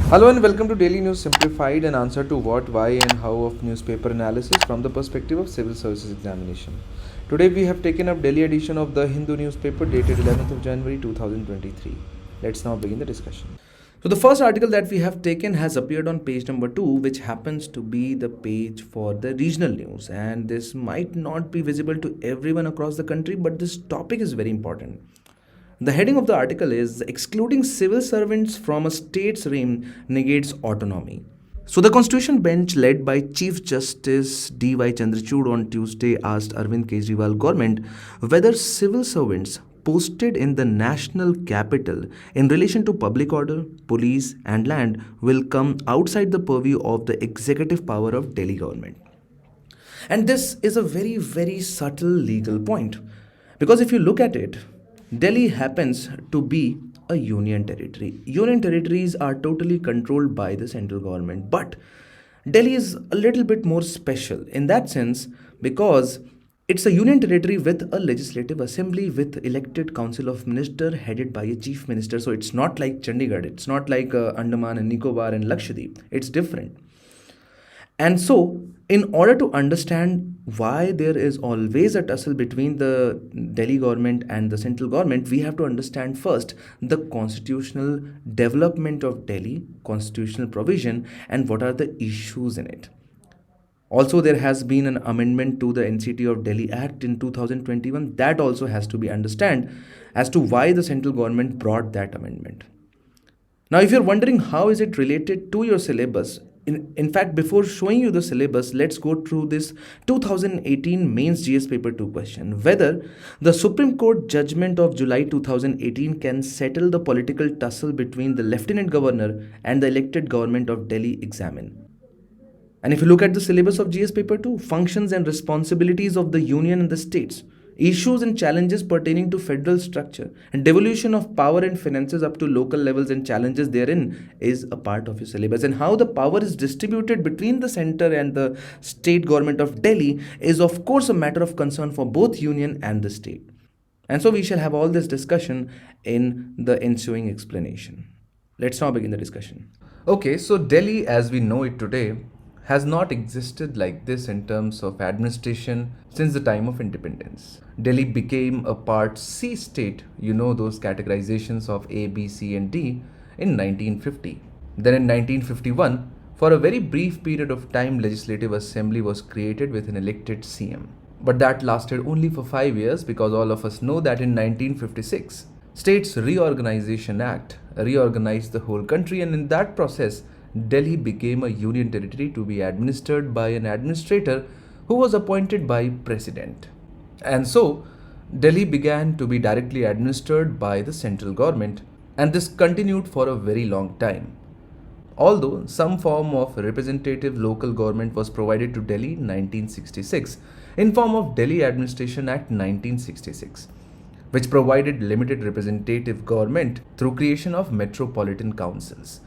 Hello and welcome to Daily News Simplified, an answer to what, why, and how of newspaper analysis from the perspective of civil services examination. Today we have taken up Delhi edition of the Hindu newspaper dated 11th of January 2023. Let's now begin the discussion. So the first article that we have taken has appeared on page number 2, which happens to be the page for the regional news, and this might not be visible to everyone across the country, but this topic is very important. The heading of the article is Excluding Civil Servants from a State's Realm Negates Autonomy. So the Constitution Bench led by Chief Justice D.Y. Chandrachud on Tuesday asked Arvind Kejriwal government whether civil servants posted in the national capital in relation to public order, police and land will come outside the purview of the executive power of Delhi government. And this is a very, very subtle legal point. Because if you look at it, Delhi happens to be a union territory. Union territories are totally controlled by the central government. But Delhi is a little bit more special in that sense because it's a union territory with a legislative assembly with elected council of minister headed by a chief minister. So it's not like Chandigarh. It's not like Andaman and Nicobar and Lakshadweep. It's different. And so, in order to understand why there is always a tussle between the Delhi government and the central government, we have to understand first the constitutional development of Delhi, constitutional provision, and what are the issues in it. Also, there has been an amendment to the NCT of Delhi Act in 2021 that also has to be understood as to why the central government brought that amendment. Now, if you're wondering how is it related to your syllabus, in fact, before showing you the syllabus, let's go through this 2018 mains GS paper 2 question. Whether the Supreme Court judgment of July 2018 can settle the political tussle between the Lieutenant Governor and the elected government of Delhi examine. And if you look at the syllabus of GS paper 2, functions and responsibilities of the union and the states, issues and challenges pertaining to federal structure, and devolution of power and finances up to local levels and challenges therein is a part of your syllabus. And how the power is distributed between the center and the state government of Delhi is of course a matter of concern for both union and the state. And so we shall have all this discussion in the ensuing explanation. Let's now begin the discussion. Okay, so Delhi as we know it today has not existed like this in terms of administration since the time of independence. Delhi became a Part C state, you know those categorizations of A, B, C and D, in 1950. Then in 1951, for a very brief period of time, Legislative Assembly was created with an elected CM. But that lasted only for 5 years because all of us know that in 1956, States Reorganization Act reorganized the whole country, and in that process, Delhi became a union territory to be administered by an administrator who was appointed by president. And so, Delhi began to be directly administered by the central government, and this continued for a very long time. Although some form of representative local government was provided to Delhi in 1966 in form of Delhi Administration Act 1966, which provided limited representative government through creation of metropolitan councils.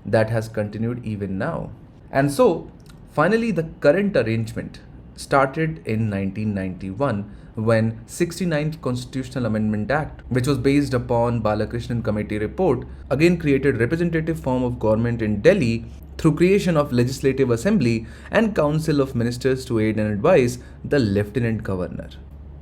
That has continued even now. And so, finally, the current arrangement started in 1991 when 69th Constitutional Amendment Act, which was based upon Balakrishnan Committee report, again created representative form of government in Delhi through creation of Legislative Assembly and Council of Ministers to aid and advise the Lieutenant Governor.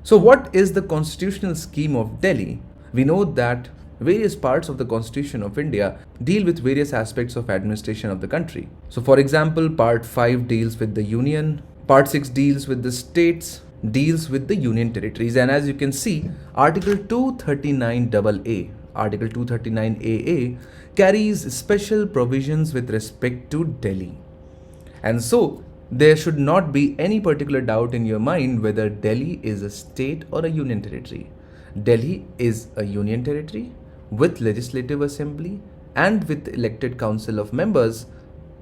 So what is the constitutional scheme of Delhi? We know that various parts of the Constitution of India deal with various aspects of administration of the country. So for example, Part 5 deals with the union, Part 6 deals with the states, deals with the union territories, and as you can see, Article 239AA, Article 239AA carries special provisions with respect to Delhi. And so, there should not be any particular doubt in your mind whether Delhi is a state or a union territory. Delhi is a union territory with Legislative Assembly and with elected council of members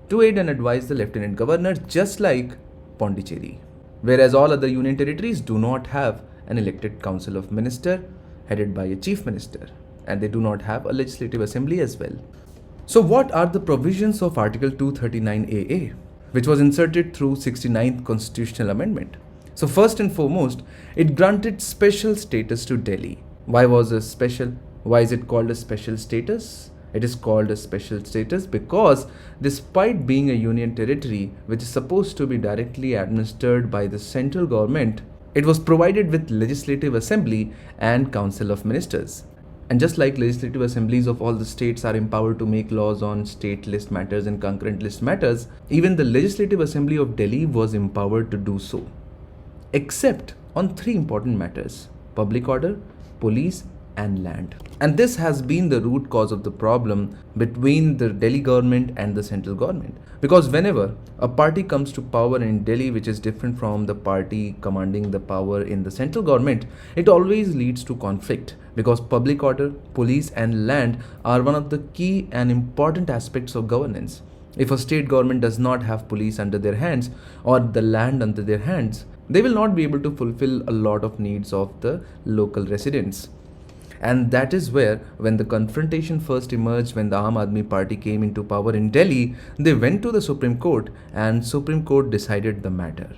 to aid and advise the Lieutenant Governor, just like Pondicherry. Whereas all other union territories do not have an elected council of minister headed by a chief minister, and they do not have a Legislative Assembly as well. So what are the provisions of Article 239AA, which was inserted through 69th Constitutional Amendment? So first and foremost, it granted special status to Delhi. Why was it special? Why is it called a special status? It is called a special status because despite being a union territory which is supposed to be directly administered by the central government, it was provided with legislative assembly and council of ministers. And just like legislative assemblies of all the states are empowered to make laws on state list matters and concurrent list matters, even the legislative assembly of Delhi was empowered to do so, except on three important matters: public order, police, and land. And this has been the root cause of the problem between the Delhi government and the central government. Because whenever a party comes to power in Delhi which is different from the party commanding the power in the central government, it always leads to conflict, because public order, police, and land are one of the key and important aspects of governance. If a state government does not have police under their hands or the land under their hands, they will not be able to fulfill a lot of needs of the local residents. And that is where, when the confrontation first emerged when the Aam Aadmi Party came into power in Delhi, they went to the Supreme Court and Supreme Court decided the matter.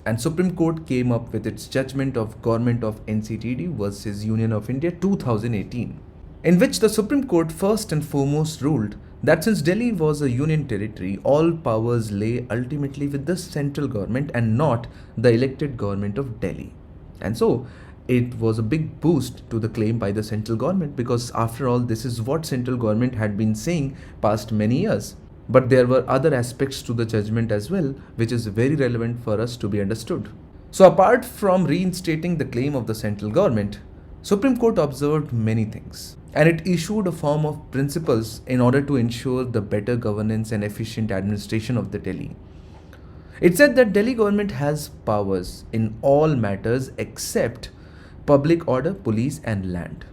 And Supreme Court came up with its judgment of Government of NCTD versus Union of India 2018, in which the Supreme Court first and foremost ruled that since Delhi was a union territory, all powers lay ultimately with the central government and not the elected government of Delhi. And so, it was a big boost to the claim by the central government, because after all, this is what central government had been saying past many years. But there were other aspects to the judgment as well, which is very relevant for us to be understood. So apart from reinstating the claim of the central government, Supreme Court observed many things, and it issued a form of principles in order to ensure the better governance and efficient administration of the Delhi. It said that Delhi government has powers in all matters except public order, police, and land.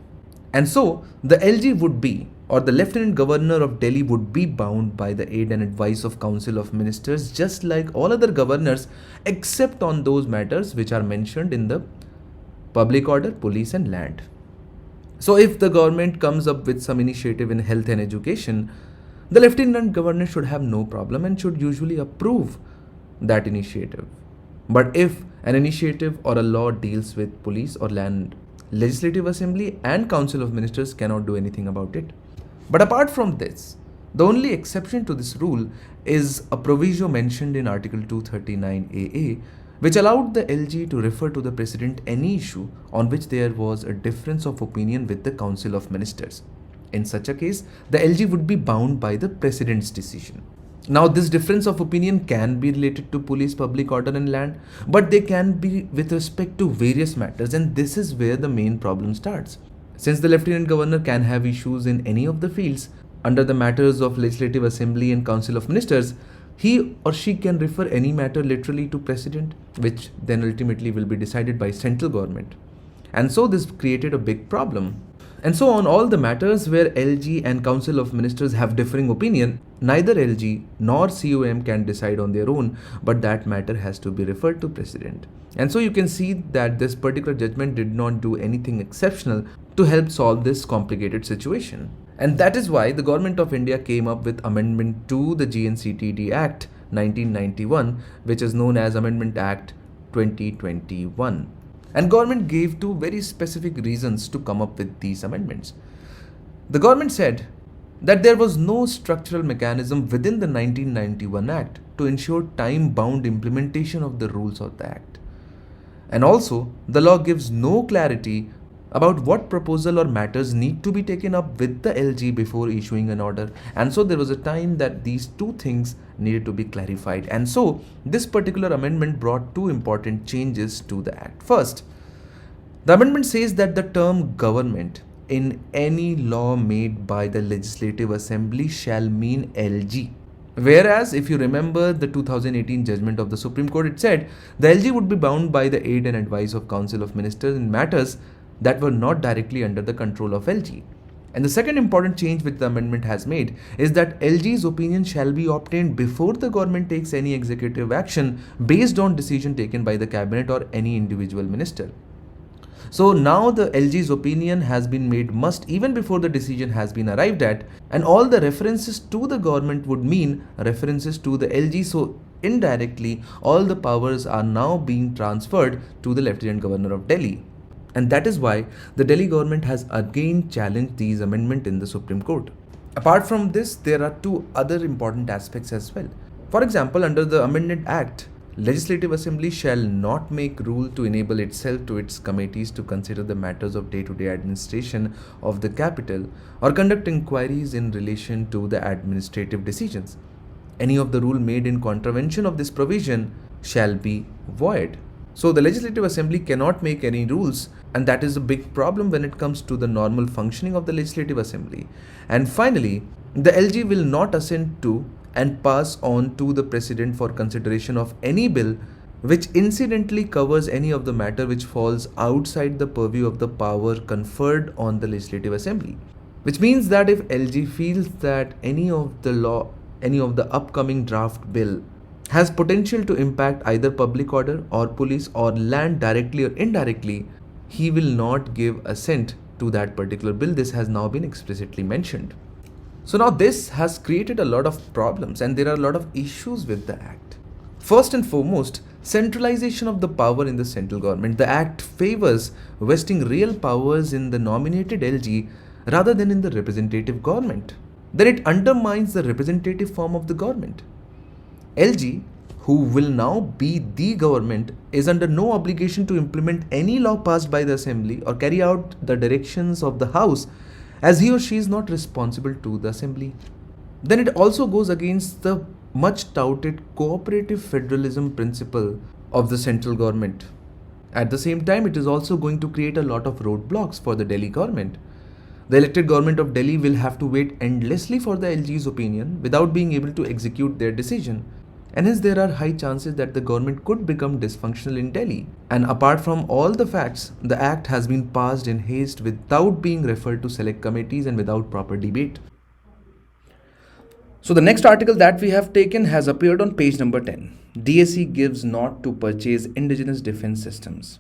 And so, the LG would be, or the Lieutenant Governor of Delhi would be bound by the aid and advice of Council of Ministers just like all other governors, except on those matters which are mentioned in the public order, police, and land. So if the government comes up with some initiative in health and education, the Lieutenant Governor should have no problem and should usually approve that initiative. But if an initiative or a law deals with police or land, Legislative Assembly and Council of Ministers cannot do anything about it. But apart from this, the only exception to this rule is a proviso mentioned in Article 239AA, which allowed the LG to refer to the President any issue on which there was a difference of opinion with the Council of Ministers. In such a case, the LG would be bound by the President's decision. Now, this difference of opinion can be related to police, public order, and land, but they can be with respect to various matters, and this is where the main problem starts. Since the Lieutenant Governor can have issues in any of the fields under the matters of Legislative Assembly and Council of Ministers, he or she can refer any matter literally to President, which then ultimately will be decided by central government. And so this created a big problem. And so on all the matters where LG and Council of Ministers have differing opinion, neither LG nor COM can decide on their own, but that matter has to be referred to President. And so you can see that this particular judgment did not do anything exceptional to help solve this complicated situation. And that is why the Government of India came up with Amendment to the GNCTD Act 1991, which is known as Amendment Act 2021. And government gave two very specific reasons to come up with these amendments. The government said that there was no structural mechanism within the 1991 Act to ensure time-bound implementation of the rules of the Act. And also, the law gives no clarity about what proposal or matters need to be taken up with the LG before issuing an order. And so there was a time that these two things needed to be clarified. And so this particular amendment brought two important changes to the Act. First, the amendment says that the term government in any law made by the Legislative Assembly shall mean LG. Whereas, if you remember the 2018 judgment of the Supreme Court, it said the LG would be bound by the aid and advice of Council of Ministers in matters that were not directly under the control of LG. And the second important change which the amendment has made is that LG's opinion shall be obtained before the government takes any executive action based on decision taken by the cabinet or any individual minister. So now the LG's opinion has been made must even before the decision has been arrived at, and all the references to the government would mean references to the LG. So indirectly, all the powers are now being transferred to the Lieutenant Governor of Delhi. And that is why the Delhi government has again challenged these amendments in the Supreme Court. Apart from this, there are two other important aspects as well. For example, under the Amended Act, Legislative Assembly shall not make rule to enable itself to its committees to consider the matters of day-to-day administration of the capital or conduct inquiries in relation to the administrative decisions. Any of the rule made in contravention of this provision shall be void. So the Legislative Assembly cannot make any rules, and that is a big problem when it comes to the normal functioning of the Legislative Assembly. And finally, the LG will not assent to and pass on to the President for consideration of any bill which incidentally covers any of the matter which falls outside the purview of the power conferred on the Legislative Assembly. Which means that if LG feels that any of the upcoming draft bill has potential to impact either public order or police or land directly or indirectly, he will not give assent to that particular bill. This has now been explicitly mentioned. So now this has created a lot of problems and there are a lot of issues with the Act. First and foremost, centralization of the power in the central government. The Act favors vesting real powers in the nominated LG rather than in the representative government. Then it undermines the representative form of the government. LG, who will now be the government, is under no obligation to implement any law passed by the Assembly or carry out the directions of the House, as he or she is not responsible to the Assembly. Then it also goes against the much touted cooperative federalism principle of the central government. At the same time, it is also going to create a lot of roadblocks for the Delhi government. The elected government of Delhi will have to wait endlessly for the LG's opinion without being able to execute their decision. And hence there are high chances that the government could become dysfunctional in Delhi. And apart from all the facts, the Act has been passed in haste without being referred to select committees and without proper debate. So the next article that we have taken has appeared on page number 10. DSE gives not to purchase indigenous defense systems.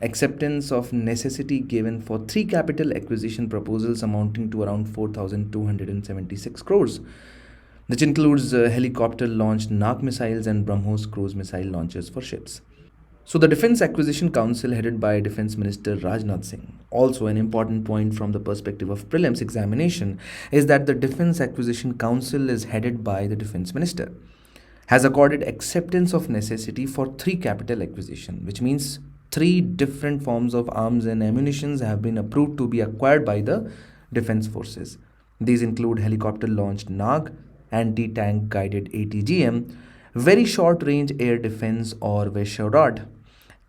Acceptance of necessity given for 3 capital acquisition proposals amounting to around 4,276 crores. Which includes helicopter-launched Nag missiles and BrahMos cruise missile launchers for ships. So the Defence Acquisition Council, headed by Defence Minister Rajnath Singh, also an important point from the perspective of prelims examination, is that the Defence Acquisition Council is headed by the Defence Minister, has accorded acceptance of necessity for 3 capital acquisition, which means 3 different forms of arms and ammunitions have been approved to be acquired by the Defence Forces. These include helicopter-launched Nag, anti-tank guided ATGM, very short-range air defense or Vesharod,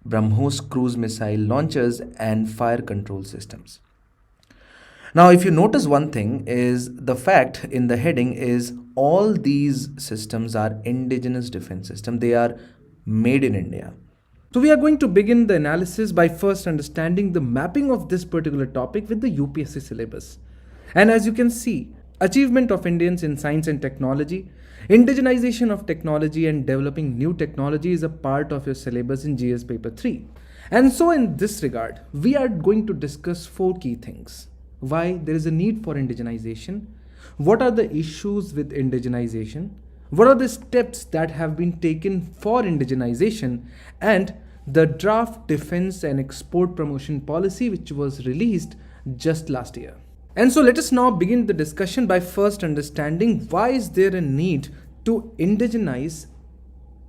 BrahMos cruise missile launchers, and fire control systems. Now, if you notice one thing is the fact in the heading is all these systems are indigenous defense systems. They are made in India. So we are going to begin the analysis by first understanding the mapping of this particular topic with the UPSC syllabus. And as you can see, achievement of Indians in science and technology, indigenization of technology and developing new technology is a part of your syllabus in GS paper 3. And so in this regard, we are going to discuss 4 key things. Why there is a need for indigenization, what are the issues with indigenization, what are the steps that have been taken for indigenization, and the draft defense and export promotion policy which was released just last year. And so let us now begin the discussion by first understanding why is there a need to indigenize,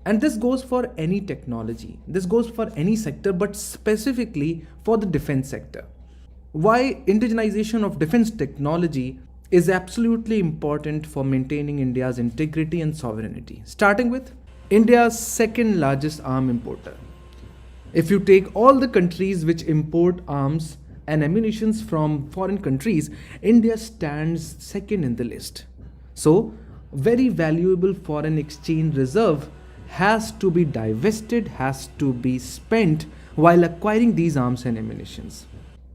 and this goes for any technology, this goes for any sector, but specifically for the defense sector. Why indigenization of defense technology is absolutely important for maintaining India's integrity and sovereignty. Starting with India's second largest arm importer. If you take all the countries which import arms and ammunition from foreign countries, India stands second in the list. So, very valuable foreign exchange reserve has to be divested, has to be spent while acquiring these arms and ammunition.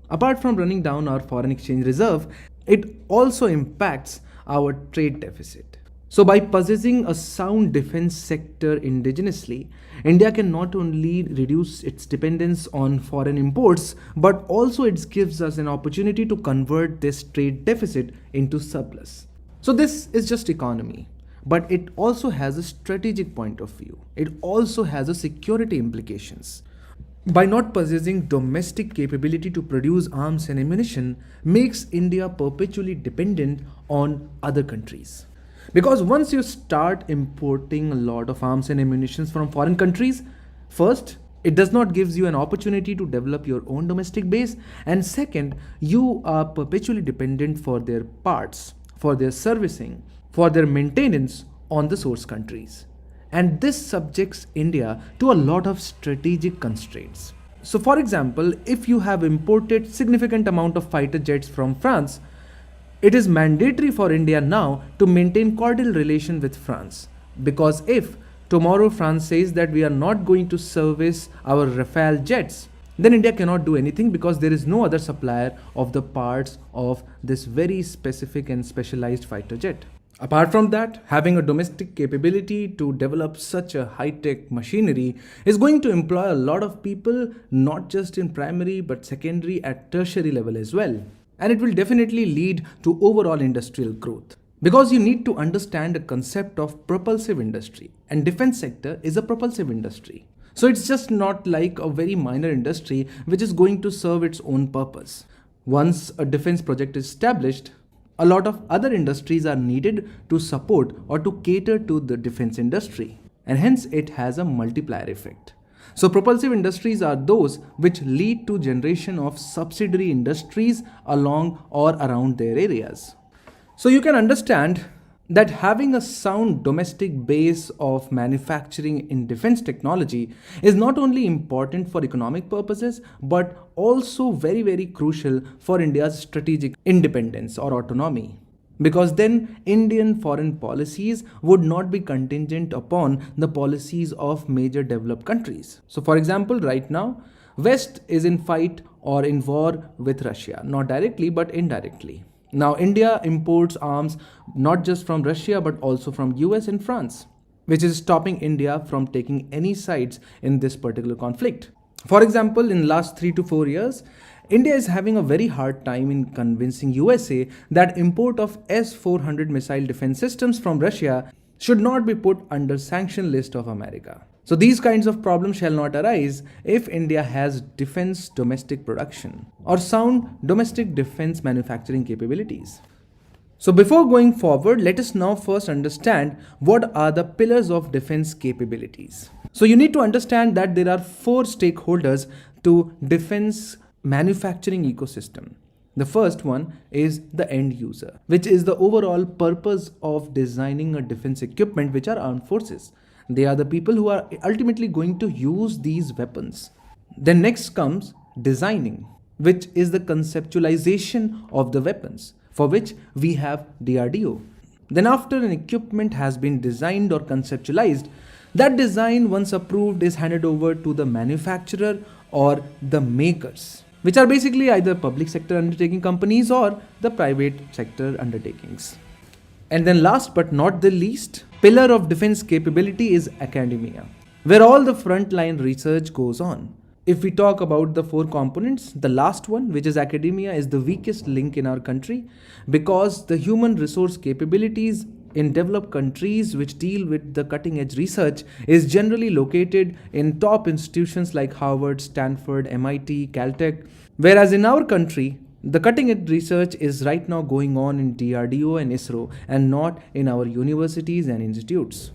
Apart from running down our foreign exchange reserve, it also impacts our trade deficit. So by possessing a sound defense sector indigenously, India can not only reduce its dependence on foreign imports, but also it gives us an opportunity to convert this trade deficit into surplus. So this is just economy, but it also has a strategic point of view. It also has a security implications. by not possessing domestic capability to produce arms and ammunition, makes India perpetually dependent on other countries. Because once you start importing a lot of arms and ammunition from foreign countries, first, it does not gives you an opportunity to develop your own domestic base, and second, you are perpetually dependent for their parts, for their servicing, for their maintenance on the source countries. And this subjects India to a lot of strategic constraints. So for example, if you have imported significant amount of fighter jets from France, it is mandatory for India now to maintain cordial relation with France, because if tomorrow France says that we are not going to service our Rafale jets, then India cannot do anything because there is no other supplier of the parts of this very specific and specialized fighter jet. Apart from that, having a domestic capability to develop such a high-tech machinery is going to employ a lot of people, not just in primary but secondary at tertiary level as well. And it will definitely lead to overall industrial growth. Because you need to understand the concept of propulsive industry, and defense sector is a propulsive industry. So it's just not like a very minor industry which is going to serve its own purpose. Once a defense project is established, a lot of other industries are needed to support or to cater to the defense industry, and hence it has a multiplier effect. So propulsive industries are those which lead to generation of subsidiary industries along or around their areas. So you can understand that having a sound domestic base of manufacturing in defense technology is not only important for economic purposes but also very, very crucial for India's strategic independence or autonomy. Because then Indian foreign policies would not be contingent upon the policies of major developed countries. So for example, right now, West is in fight or in war with Russia, not directly but indirectly. Now India imports arms not just from Russia but also from US and France, which is stopping India from taking any sides in this particular conflict. For example, in last 3 to 4 years, India is having a very hard time in convincing USA that import of S-400 missile defense systems from Russia should not be put under sanction list of America. So these kinds of problems shall not arise if India has defense domestic production or sound domestic defense manufacturing capabilities. So before going forward, let us now first understand what are the pillars of defense capabilities. So you need to understand that there are 4 stakeholders to defense manufacturing ecosystem. The first one is the end user, which is the overall purpose of designing a defense equipment, which are armed forces. They are the people who are ultimately going to use these weapons. Then next comes designing, which is the conceptualization of the weapons, for which we have DRDO. Then after an equipment has been designed or conceptualized, that design once approved is handed over to the manufacturer or the makers, which are basically either public sector undertaking companies or the private sector undertakings. And then last but not the least, pillar of defense capability is academia, where all the frontline research goes on. If we talk about the 4 components, the last one, which is academia, is the weakest link in our country because the human resource capabilities in developed countries which deal with the cutting edge research is generally located in top institutions like Harvard, Stanford, MIT, Caltech, whereas in our country, the cutting edge research is right now going on in DRDO and ISRO and not in our universities and institutes.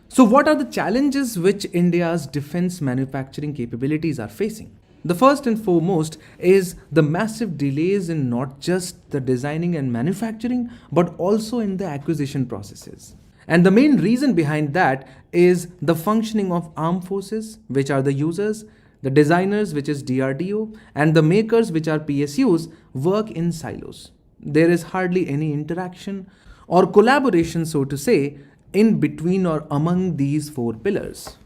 So what are the challenges which India's defense manufacturing capabilities are facing? The first and foremost is the massive delays in not just the designing and manufacturing, but also in the acquisition processes. And the main reason behind that is the functioning of armed forces, which are the users, the designers, which is DRDO, and the makers, which are PSUs, work in silos. There is hardly any interaction or collaboration, so to say, in between or among these 4 pillars.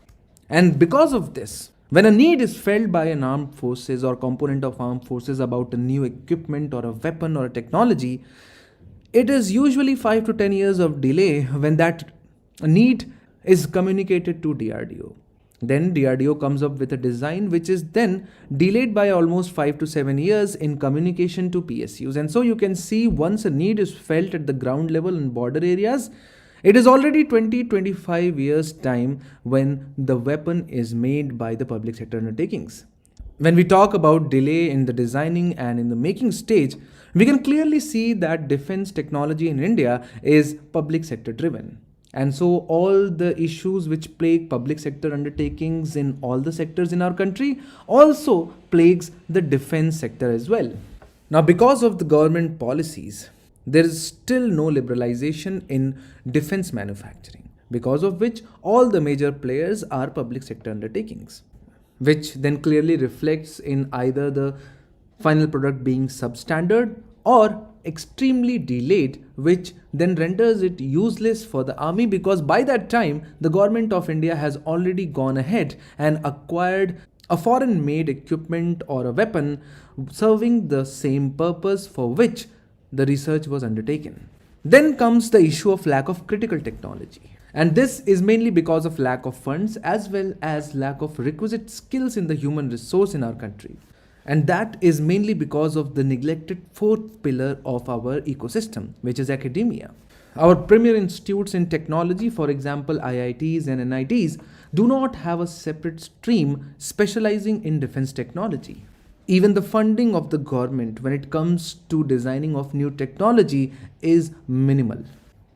And because of this, when a need is felt by an armed forces or component of armed forces about a new equipment or a weapon or a technology, it is usually 5 to 10 years of delay when that need is communicated to DRDO. Then DRDO comes up with a design which is then delayed by almost 5 to 7 years in communication to PSUs. And so you can see once a need is felt at the ground level in border areas, it is already 20-25 years time when the weapon is made by the public sector undertakings. When we talk about delay in the designing and in the making stage, we can clearly see that defense technology in India is public sector driven. And so all the issues which plague public sector undertakings in all the sectors in our country also plagues the defense sector as well. Now, because of the government policies, there is still no liberalization in defense manufacturing, because of which all the major players are public sector undertakings, which then clearly reflects in either the final product being substandard or extremely delayed, which then renders it useless for the army, because by that time the government of India has already gone ahead and acquired a foreign made equipment or a weapon serving the same purpose for which the research was undertaken. Then comes the issue of lack of critical technology. And this is mainly because of lack of funds as well as lack of requisite skills in the human resource in our country. And that is mainly because of the neglected fourth pillar of our ecosystem, which is academia. Our premier institutes in technology, for example IITs and NITs, do not have a separate stream specializing in defense technology. Even the funding of the government when it comes to designing of new technology is minimal.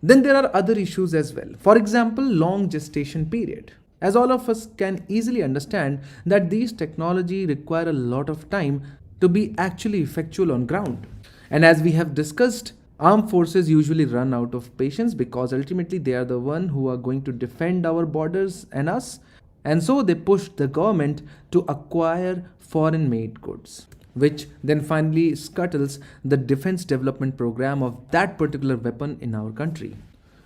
Then there are other issues as well. For example, long gestation period. As all of us can easily understand that these technology require a lot of time to be actually effectual on ground. And as we have discussed, armed forces usually run out of patience because ultimately they are the one who are going to defend our borders and us. And so they push the government to acquire foreign made goods, which then finally scuttles the defense development program of that particular weapon in our country.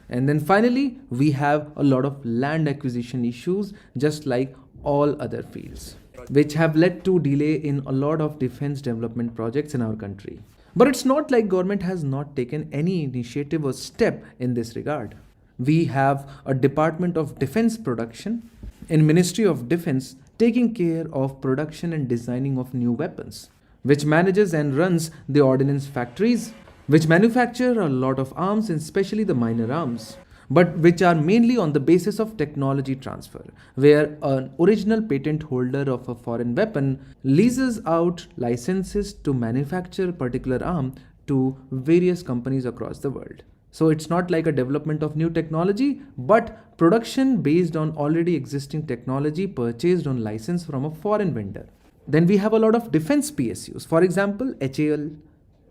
And then finally, we have a lot of land acquisition issues, just like all other fields, which have led to delay in a lot of defense development projects in our country. But it's not like government has not taken any initiative or step in this regard. We have a Department of Defense Production in Ministry of Defense taking care of production and designing of new weapons, which manages and runs the ordnance factories, which manufacture a lot of arms, and especially the minor arms, but which are mainly on the basis of technology transfer, where an original patent holder of a foreign weapon leases out licenses to manufacture a particular arm to various companies across the world. So it's not like a development of new technology, but production based on already existing technology purchased on license from a foreign vendor. Then we have a lot of defense PSUs, for example, HAL,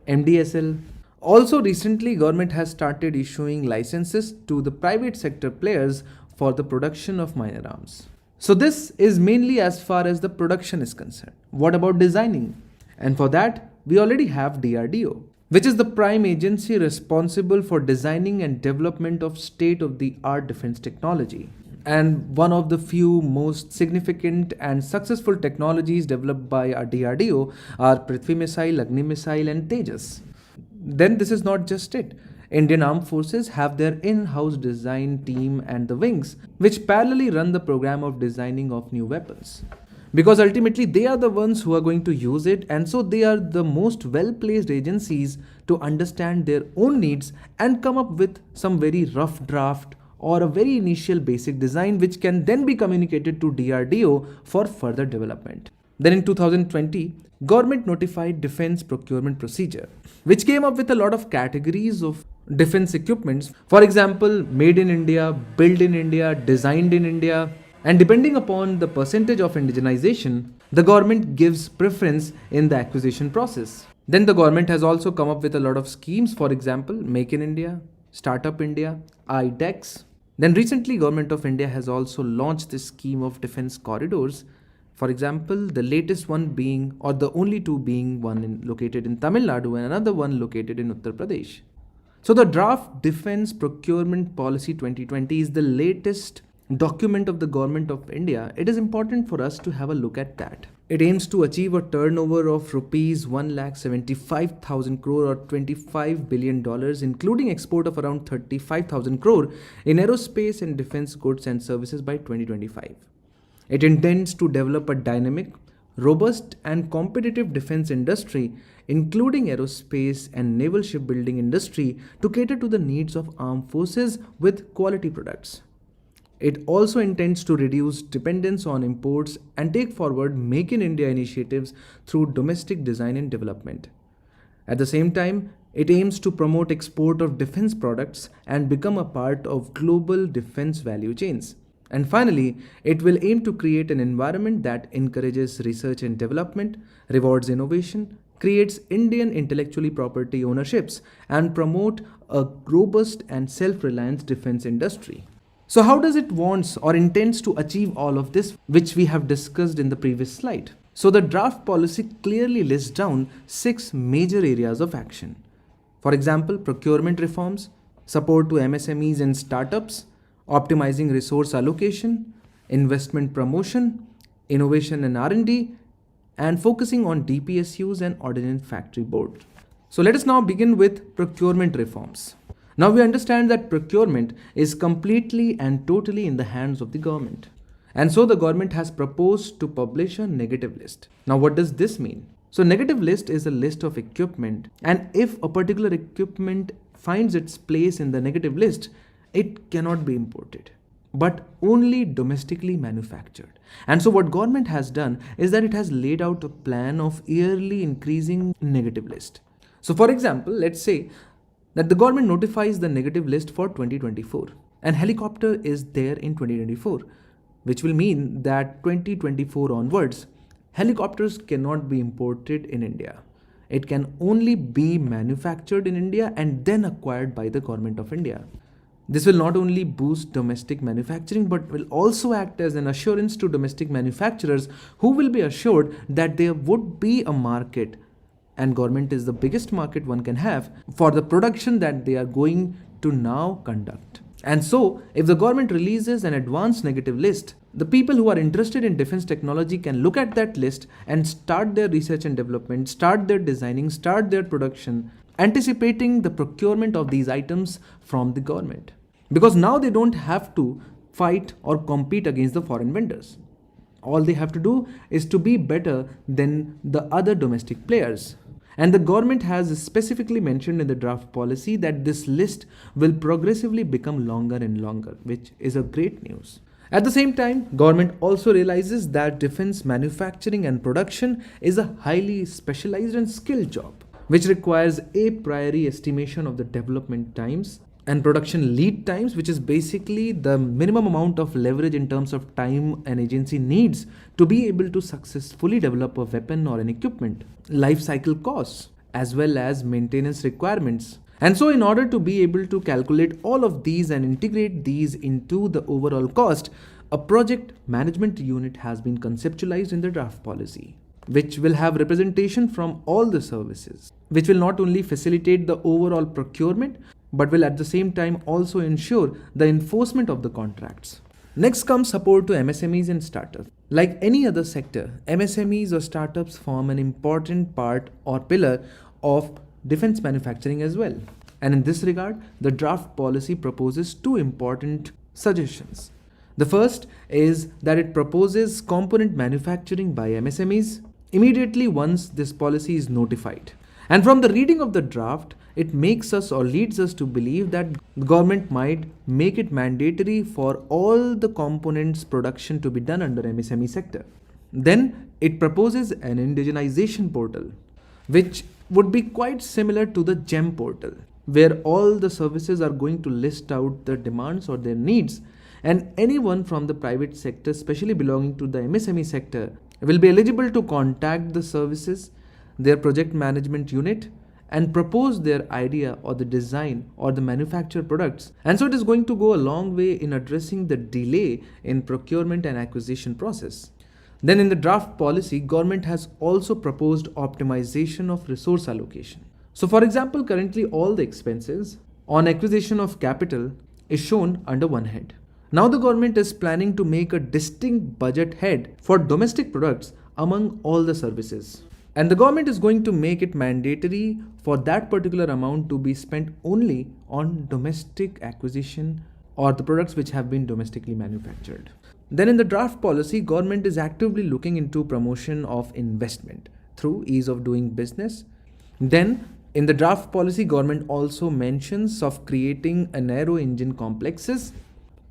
MDSL. Also recently, government has started issuing licenses to the private sector players for the production of minor arms. So this is mainly as far as the production is concerned. What about designing? And for that, we already have DRDO, which is the prime agency responsible for designing and development of state-of-the-art defense technology, and one of the few most significant and successful technologies developed by our DRDO are Prithvi Missile, Agni Missile and Tejas. Then this is not just it. Indian Armed Forces have their in-house design team and the wings, which parallelly run the program of designing of new weapons. Because ultimately they are the ones who are going to use it, and so they are the most well-placed agencies to understand their own needs and come up with some very rough draft or a very initial basic design which can then be communicated to DRDO for further development. Then in 2020, government notified defense procurement procedure, which came up with a lot of categories of defense equipments. For example, made in India, built in India, designed in India, and depending upon the percentage of indigenization, the government gives preference in the acquisition process. Then the government has also come up with a lot of schemes, for example, Make in India, Startup India, IDEX. Then recently, Government of India has also launched this scheme of defense corridors. For example, the latest one being, or the only two being, one located in Tamil Nadu and another one located in Uttar Pradesh. So the draft Defense Procurement Policy 2020 is the latest document of the Government of India. It is important for us to have a look at that. It aims to achieve a turnover of rupees 1,75,000 crore or $25 billion, including export of around 35,000 crore in aerospace and defense goods and services by 2025. It intends to develop a dynamic, robust and competitive defense industry, including aerospace and naval shipbuilding industry, to cater to the needs of armed forces with quality products. It also intends to reduce dependence on imports and take forward Make in India initiatives through domestic design and development. At the same time, it aims to promote export of defense products and become a part of global defense value chains. And finally, it will aim to create an environment that encourages research and development, rewards innovation, creates Indian intellectual property ownerships, and promote a robust and self-reliant defense industry. So how does it wants or intends to achieve all of this, which we have discussed in the previous slide? So the draft policy clearly lists down 6 major areas of action. For example, procurement reforms, support to MSMEs and startups, optimizing resource allocation, investment promotion, innovation and R&D, and focusing on DPSUs and Ordnance Factory Board. So let us now begin with procurement reforms. Now we understand that procurement is completely and totally in the hands of the government. And so the government has proposed to publish a negative list. Now what does this mean? So negative list is a list of equipment, and if a particular equipment finds its place in the negative list, it cannot be imported, but only domestically manufactured. And so what government has done is that it has laid out a plan of yearly increasing negative list. So for example, let's say that the government notifies the negative list for 2024 and helicopter is there in 2024, which will mean that 2024 onwards, helicopters cannot be imported in India. It can only be manufactured in India and then acquired by the government of India. This will not only boost domestic manufacturing but will also act as an assurance to domestic manufacturers who will be assured that there would be a market, and government is the biggest market one can have, for the production that they are going to now conduct. And so, if the government releases an advanced negative list, the people who are interested in defense technology can look at that list and start their research and development, start their designing, start their production, anticipating the procurement of these items from the government. Because now they don't have to fight or compete against the foreign vendors. All they have to do is to be better than the other domestic players. And the government has specifically mentioned in the draft policy that this list will progressively become longer and longer, which is a great news. At the same time, government also realizes that defense manufacturing and production is a highly specialized and skilled job, which requires a priori estimation of the development times and production lead times, which is basically the minimum amount of leverage in terms of time an agency needs to be able to successfully develop a weapon or an equipment, life cycle costs, as well as maintenance requirements. And so in order to be able to calculate all of these and integrate these into the overall cost, a project management unit has been conceptualized in the draft policy, which will have representation from all the services, which will not only facilitate the overall procurement, but will at the same time also ensure the enforcement of the contracts. Next comes support to MSMEs and startups. Like any other sector, MSMEs or startups form an important part or pillar of defense manufacturing as well. And in this regard, the draft policy proposes 2 important suggestions. The first is that it proposes component manufacturing by MSMEs immediately once this policy is notified. And from the reading of the draft, it makes us or leads us to believe that government might make it mandatory for all the components production to be done under MSME sector. Then it proposes an indigenization portal, which would be quite similar to the GEM portal, where all the services are going to list out the demands or their needs, and anyone from the private sector, especially belonging to the MSME sector, will be eligible to contact the services, their project management unit, and propose their idea or the design or the manufactured products. And so it is going to go a long way in addressing the delay in procurement and acquisition process. Then in the draft policy, government has also proposed optimization of resource allocation. So for example, currently all the expenses on acquisition of capital is shown under one head. Now the government is planning to make a distinct budget head for domestic products among all the services. And the government is going to make it mandatory for that particular amount to be spent only on domestic acquisition or the products which have been domestically manufactured. Then in the draft policy, government is actively looking into promotion of investment through ease of doing business. Then in the draft policy, government also mentions of creating an aero engine complexes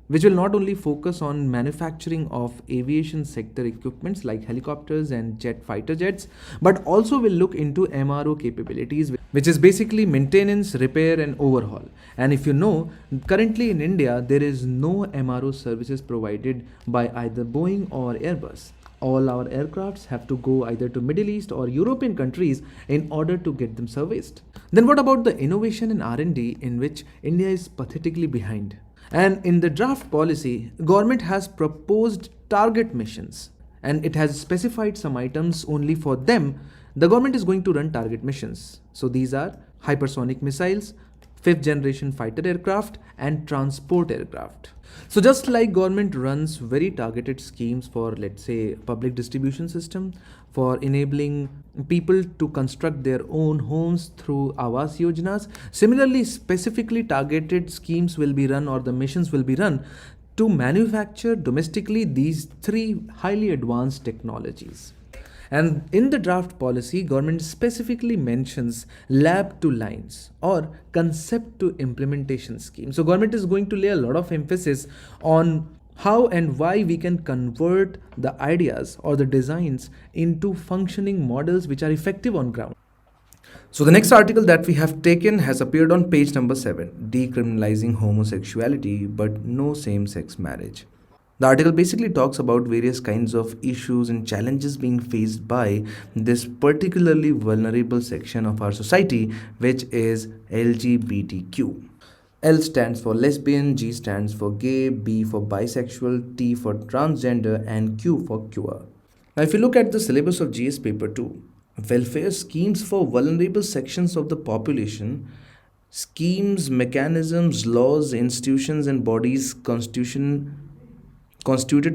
which will not only focus on manufacturing of aviation sector equipments like helicopters and jet fighter jets, but also will look into MRO capabilities, which is basically maintenance, repair, and overhaul. And if you know, currently in India, there is no MRO services provided by either Boeing or Airbus. All our aircrafts have to go either to Middle East or European countries in order to get them serviced. Then what about the innovation and R&D, in which India is pathetically behind? And in the draft policy, government has proposed target missions, and it has specified some items only for them. The government is going to run target missions. So these are hypersonic missiles, fifth generation fighter aircraft, and transport aircraft. So just like government runs very targeted schemes for, let's say, public distribution system, for enabling people to construct their own homes through Awas Yojanas, similarly specifically targeted schemes will be run, or the missions will be run to manufacture domestically these three highly advanced technologies. And in the draft policy, government specifically mentions lab to lines or concept to implementation scheme. So government is going to lay a lot of emphasis on how and why we can convert the ideas or the designs into functioning models which are effective on ground. So the next article that we have taken has appeared on page number 7, decriminalizing homosexuality but no same-sex marriage. The article basically talks about various kinds of issues and challenges being faced by this particularly vulnerable section of our society, which is LGBTQ. L stands for lesbian, G stands for gay, B for bisexual, T for transgender, and Q for queer. Now, if you look at the syllabus of GS paper 2, welfare schemes for vulnerable sections of the population, schemes, mechanisms, laws, institutions, and bodies constituted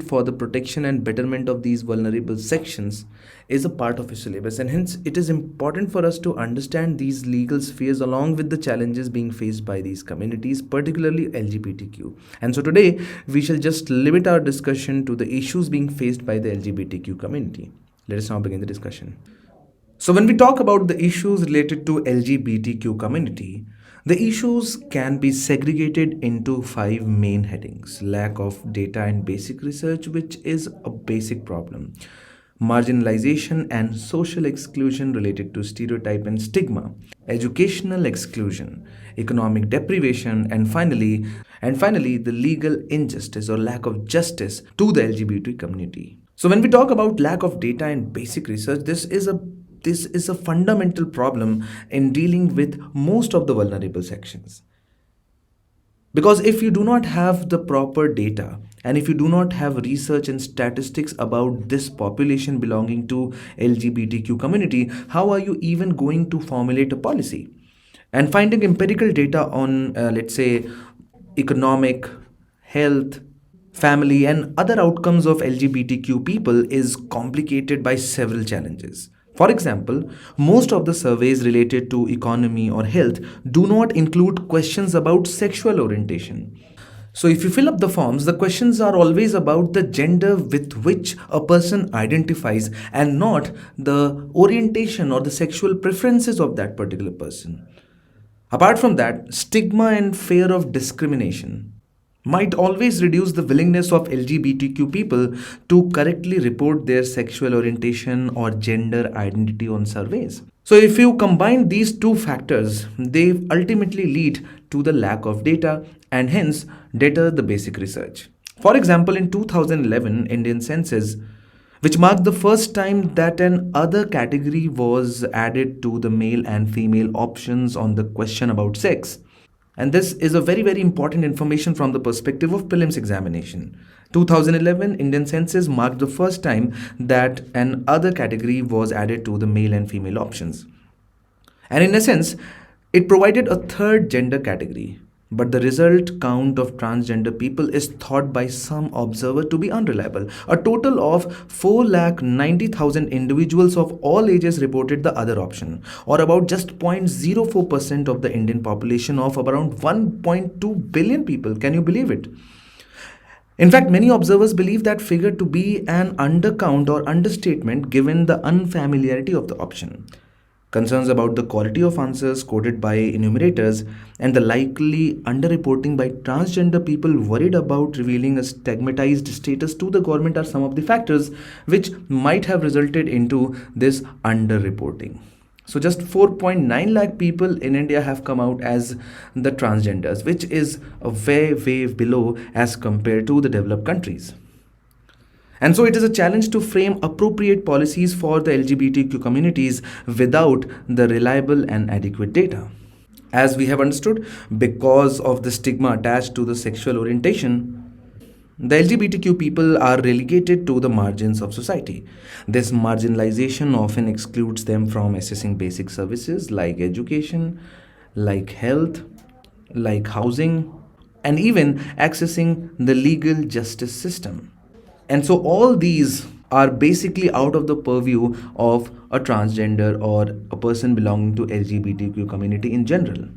for the protection and betterment of these vulnerable sections is a part of his syllabus, and hence it is important for us to understand these legal spheres along with the challenges being faced by these communities, particularly LGBTQ. And so today we shall just limit our discussion to the issues being faced by the LGBTQ community. Let us now begin the discussion. So when we talk about the issues related to LGBTQ community, the issues can be segregated into 5 main headings: lack of data and basic research, which is a basic problem; marginalization and social exclusion related to stereotype and stigma; educational exclusion; economic deprivation; and finally, the legal injustice or lack of justice to the LGBT community. So when we talk about lack of data and basic research, this is a fundamental problem in dealing with most of the vulnerable sections. Because if you do not have the proper data, and if you do not have research and statistics about this population belonging to LGBTQ community, how are you even going to formulate a policy? And finding empirical data on, let's say, economic, health, family, and other outcomes of LGBTQ people is complicated by several challenges. For example, most of the surveys related to economy or health do not include questions about sexual orientation. So if you fill up the forms, the questions are always about the gender with which a person identifies and not the orientation or the sexual preferences of that particular person. Apart from that, stigma and fear of discrimination might always reduce the willingness of LGBTQ people to correctly report their sexual orientation or gender identity on surveys. So if you combine these two factors, they ultimately lead to the lack of data and hence deter the basic research. For example, in 2011 Indian census, which marked the first time that an other category was added to the male and female options on the question about sex. And this is a very, very important information from the perspective of prelims examination. 2011 Indian census marked the first time that an other category was added to the male and female options. And in a sense, it provided a third gender category. But the result count of transgender people is thought by some observer to be unreliable. A total of 4,90,000 individuals of all ages reported the other option, or about just 0.04% of the Indian population of around 1.2 billion people. Can you believe it? In fact, many observers believe that figure to be an undercount or understatement given the unfamiliarity of the option. Concerns about the quality of answers quoted by enumerators and the likely underreporting by transgender people worried about revealing a stigmatized status to the government are some of the factors which might have resulted into this underreporting. So just 4.9 lakh people in India have come out as the transgenders, which is a way below as compared to the developed countries. And so it is a challenge to frame appropriate policies for the LGBTQ communities without the reliable and adequate data. As we have understood, because of the stigma attached to the sexual orientation, the LGBTQ people are relegated to the margins of society. This marginalization often excludes them from accessing basic services like education, like health, like housing, and even accessing the legal justice system. And so all these are basically out of the purview of a transgender or a person belonging to LGBTQ community in general.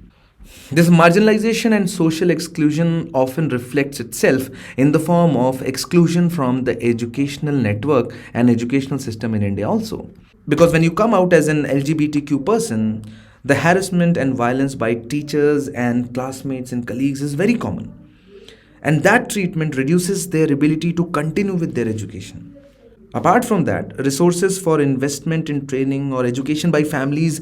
This marginalization and social exclusion often reflects itself in the form of exclusion from the educational network and educational system in India also. Because when you come out as an LGBTQ person, the harassment and violence by teachers and classmates and colleagues is very common. And that treatment reduces their ability to continue with their education. Apart from that, resources for investment in training or education by families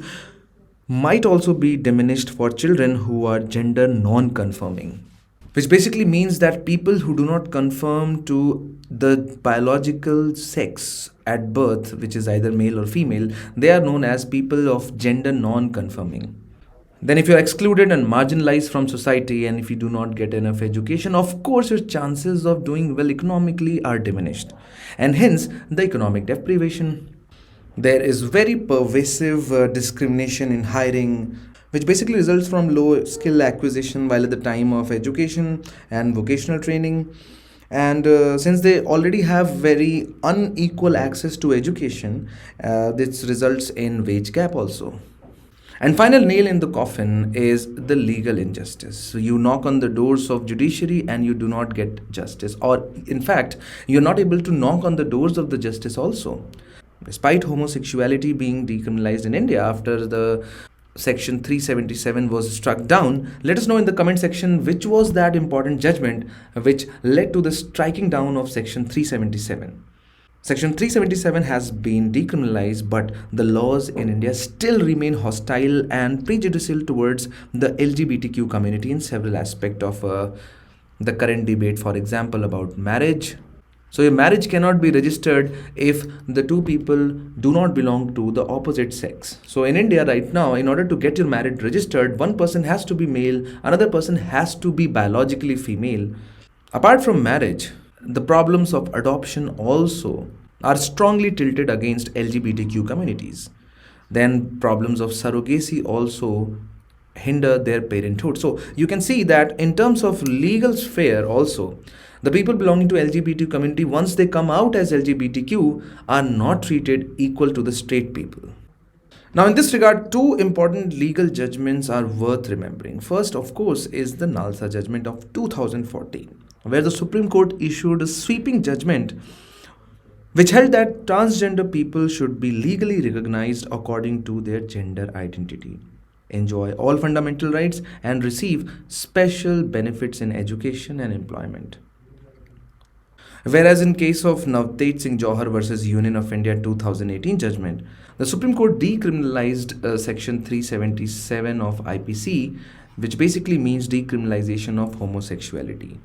might also be diminished for children who are gender non-conforming, which basically means that people who do not conform to the biological sex at birth, which is either male or female, they are known as people of gender non-conforming. Then if you're excluded and marginalized from society and if you do not get enough education, of course your chances of doing well economically are diminished, and hence the economic deprivation. There is very pervasive discrimination in hiring, which basically results from low skill acquisition while at the time of education and vocational training. And since they already have very unequal access to education, this results in wage gap also. And final nail in the coffin is the legal injustice. So you knock on the doors of judiciary and you do not get justice, or in fact, you're not able to knock on the doors of the justice also. Despite homosexuality being decriminalized in India after the Section 377 was struck down, let us know in the comment section which was that important judgment which led to the striking down of Section 377. Section 377 has been decriminalized, but the laws in India still remain hostile and prejudicial towards the LGBTQ community in several aspects of the current debate, for example, about marriage. So your marriage cannot be registered if the two people do not belong to the opposite sex. So in India right now, in order to get your marriage registered, one person has to be male, another person has to be biologically female. Apart from marriage, the problems of adoption also are strongly tilted against LGBTQ communities. Then problems of surrogacy also hinder their parenthood. So you can see that in terms of legal sphere also, the people belonging to LGBT community, once they come out as LGBTQ, are not treated equal to the straight people. Now, in this regard, two important legal judgments are worth remembering. First, of course, is the Nalsa judgment of 2014, where the Supreme Court issued a sweeping judgment which held that transgender people should be legally recognized according to their gender identity, enjoy all fundamental rights, and receive special benefits in education and employment. Whereas in case of Navteej Singh Johar versus Union of India 2018 judgment, the Supreme Court decriminalized Section 377 of IPC, which basically means decriminalization of homosexuality.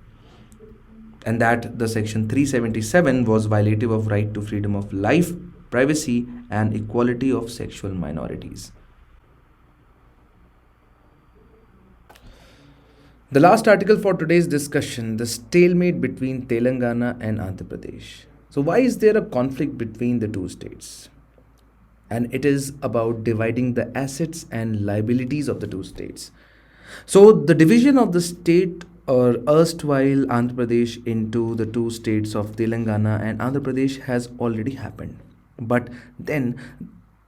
And that the Section 377 was violative of right to freedom of life, privacy, and equality of sexual minorities. The last article for today's discussion, the stalemate between Telangana and Andhra Pradesh. So why is there a conflict between the two states? And it is about dividing the assets and liabilities of the two states. So the division of the state or erstwhile Andhra Pradesh into the two states of Telangana and Andhra Pradesh has already happened. But then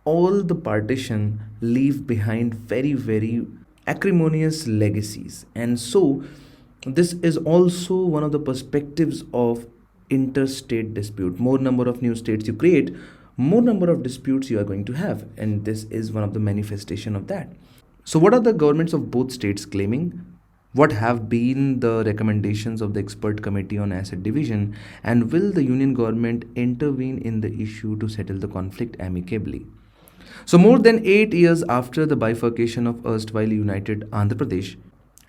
all the partition leave behind very acrimonious legacies, and so this is also one of the perspectives of interstate dispute. More number of new states you create, more number of disputes you are going to have, and this is one of the manifestation of that. So what are the governments of both states claiming? What have been the recommendations of the expert committee on asset division, and will the union government intervene in the issue to settle the conflict amicably? So more than 8 years after the bifurcation of erstwhile united Andhra Pradesh,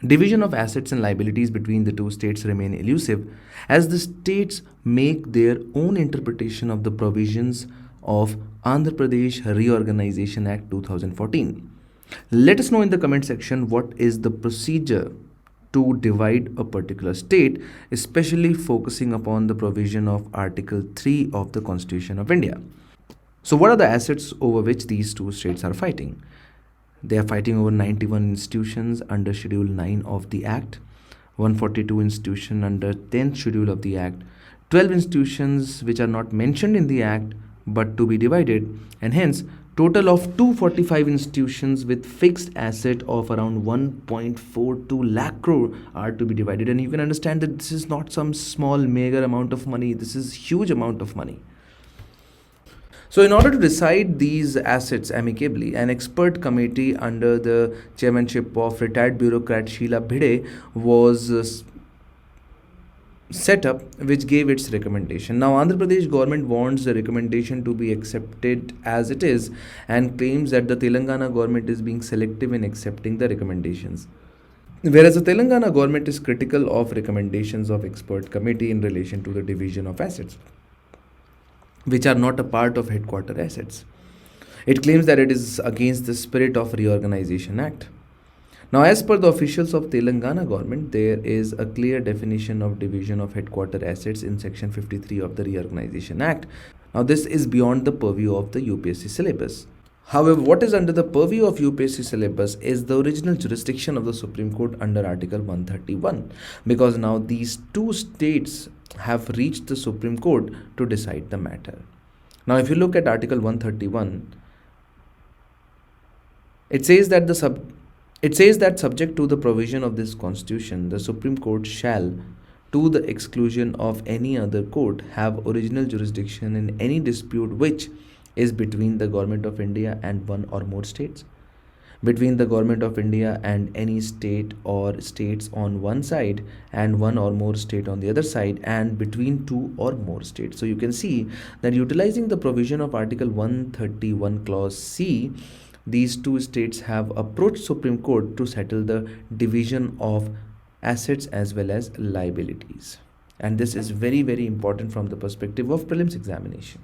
division of assets and liabilities between the two states remain elusive as the states make their own interpretation of the provisions of Andhra Pradesh Reorganization Act 2014. Let us know in the comment section what is the procedure to divide a particular state, especially focusing upon the provision of Article 3 of the Constitution of India. So what are the assets over which these two states are fighting? They are fighting over 91 institutions under Schedule 9 of the Act, 142 institutions under 10th Schedule of the Act, 12 institutions which are not mentioned in the Act but to be divided, and hence total of 245 institutions with fixed asset of around 1.42 lakh crore are to be divided. And you can understand that this is not some small meager amount of money, this is huge amount of money. So in order to decide these assets amicably, an expert committee under the chairmanship of retired bureaucrat Sheila Bhide was set up, which gave its recommendation. Now Andhra Pradesh government wants the recommendation to be accepted as it is and claims that the Telangana government is being selective in accepting the recommendations. Whereas the Telangana government is critical of recommendations of expert committee in relation to the division of assets, which are not a part of headquarter assets. It claims that it is against the spirit of Reorganization Act. Now, as per the officials of Telangana government, there is a clear definition of division of headquarter assets in section 53 of the Reorganization Act. Now, this is beyond the purview of the UPSC syllabus. However, what is under the purview of UPSC syllabus is the original jurisdiction of the Supreme Court under Article 131, because now these two states have reached the Supreme Court to decide the matter. Now, if you look at Article 131, it says that subject to the provision of this Constitution, the Supreme Court shall, to the exclusion of any other court, have original jurisdiction in any dispute which is between the Government of India and one or more states, between the Government of India and any state or states on one side and one or more state on the other side, and between two or more states. So you can see that utilizing the provision of Article 131 Clause C, these two states have approached Supreme Court to settle the division of assets as well as liabilities. And this is very, very important from the perspective of prelims examination.